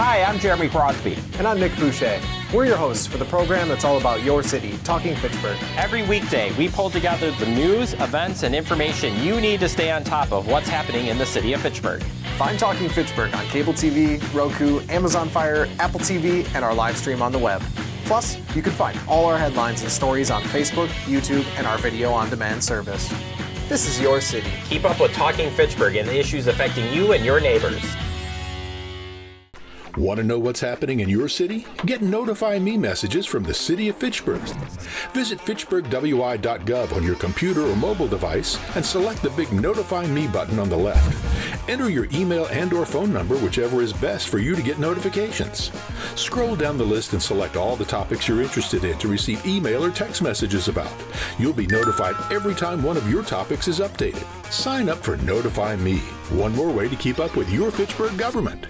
Hi, I'm Jeremy Crosby. And I'm Nick Boucher. We're your hosts for the program that's all about your city, Talking Fitchburg. Every weekday, we pull together the news, events, and information you need to stay on top of what's happening in the city of Fitchburg. Find Talking Fitchburg on cable TV, Roku, Amazon Fire, Apple TV, and our live stream on the web. Plus, you can find all our headlines and stories on Facebook, YouTube, and our video on demand service. This is your city. Keep up with Talking Fitchburg and the issues affecting you and your neighbors. Want to know what's happening in your city? Get Notify Me messages from the City of Fitchburg. Visit fitchburgwi.gov on your computer or mobile device and select the big Notify Me button on the left. Enter your email and/or phone number, whichever is best for you to get notifications. Scroll down the list and select all the topics you're interested in to receive email or text messages about. You'll be notified every time one of your topics is updated. Sign up for Notify Me, one more way to keep up with your Fitchburg government.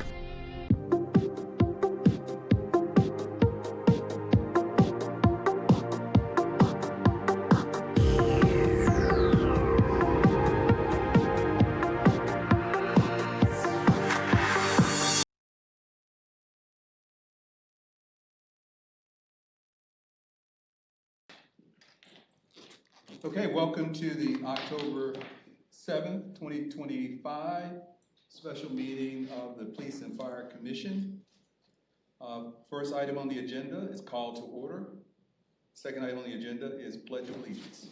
Okay, welcome to the October 7th, 2025 special meeting of the Police and Fire Commission. First item on the agenda is call to order. Second item on the agenda is Pledge of Allegiance.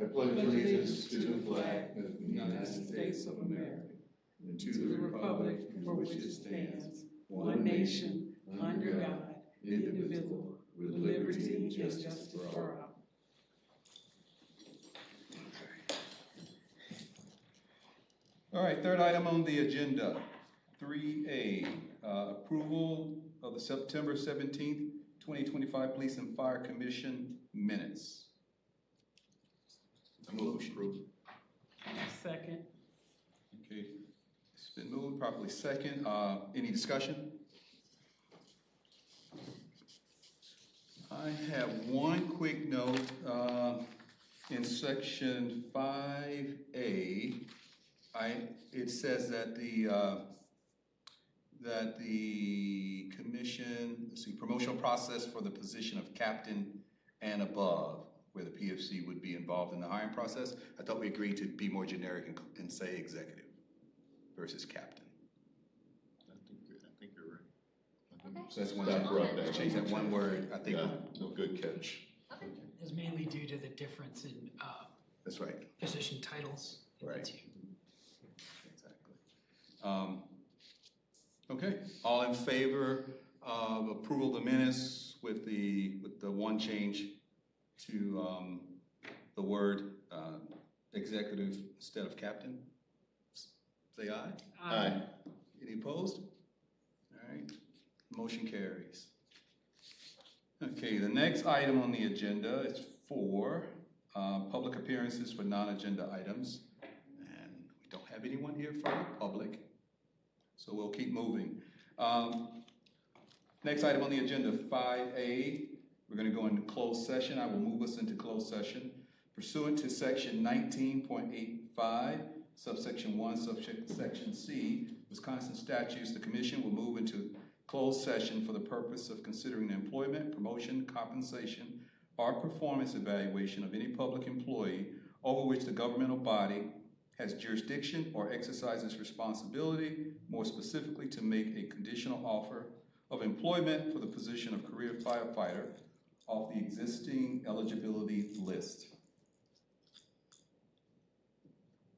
I pledge allegiance to the flag of the United States of America and to the republic for which it stands, one nation, under God, indivisible, with liberty and justice for all. All right, third item on the agenda, 3A, approval of the September 17th, 2025 Police and Fire Commission minutes. Motion. Second. Okay, it's been moved, properly second. Any discussion? I have one quick note in section 5A. It says that the commission, let's see, promotional process for the position of captain and above, where the PFC would be involved in the hiring process. I thought we agreed to be more generic and say executive versus captain. I think you're right. Okay. So that's one. Change that one word. I think. Yeah, no, good catch. Okay. It's mainly due to the difference in that's right. position titles. Right. Exactly. Okay. All in favor of approval of the minutes with the one change to the word executive instead of captain? Say aye. Aye. Any opposed? All right. Motion carries. Okay, the next item on the agenda is 4, public appearances for non-agenda items. And we don't have anyone here from the public, so we'll keep moving. Next item on the agenda, 5A, we're going to go into closed session. I will move us into closed session. Pursuant to section 19.85, subsection 1, subsection C, Wisconsin statutes, the commission will move into closed session for the purpose of considering the employment, promotion, compensation, or performance evaluation of any public employee over which the governmental body has jurisdiction or exercises responsibility, more specifically to make a conditional offer of employment for the position of career firefighter off the existing eligibility list.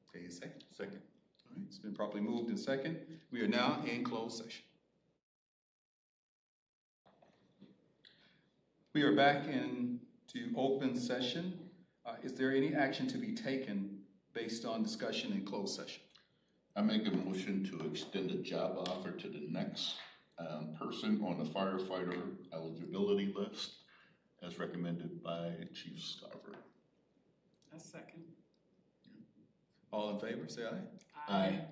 Okay, second? Second. All right, it's been properly moved and second. We are now in closed session. We are back into open session. Is there any action to be taken based on discussion in closed session? I make a motion to extend a job offer to the next person on the firefighter eligibility list as recommended by Chief Scarver. A second. All in favor, say aye. Aye.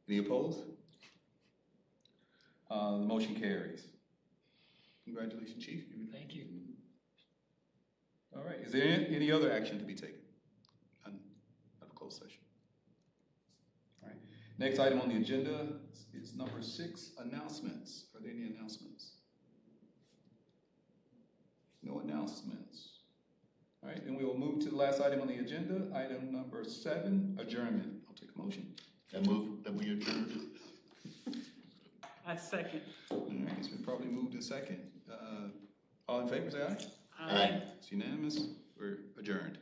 Any opposed? The motion carries. Congratulations, Chief. Thank you. All right, is there any other action to be taken out of closed session? All right, Next item on the agenda is number 6, announcements. Are there any announcements? No announcements. All right, then we will move to the last item on the agenda, item number 7, adjournment. I'll take a motion. I move that we adjourn. I second. All right, it's been probably moved in second. All in favor, say aye. Aye. It's unanimous. We're adjourned.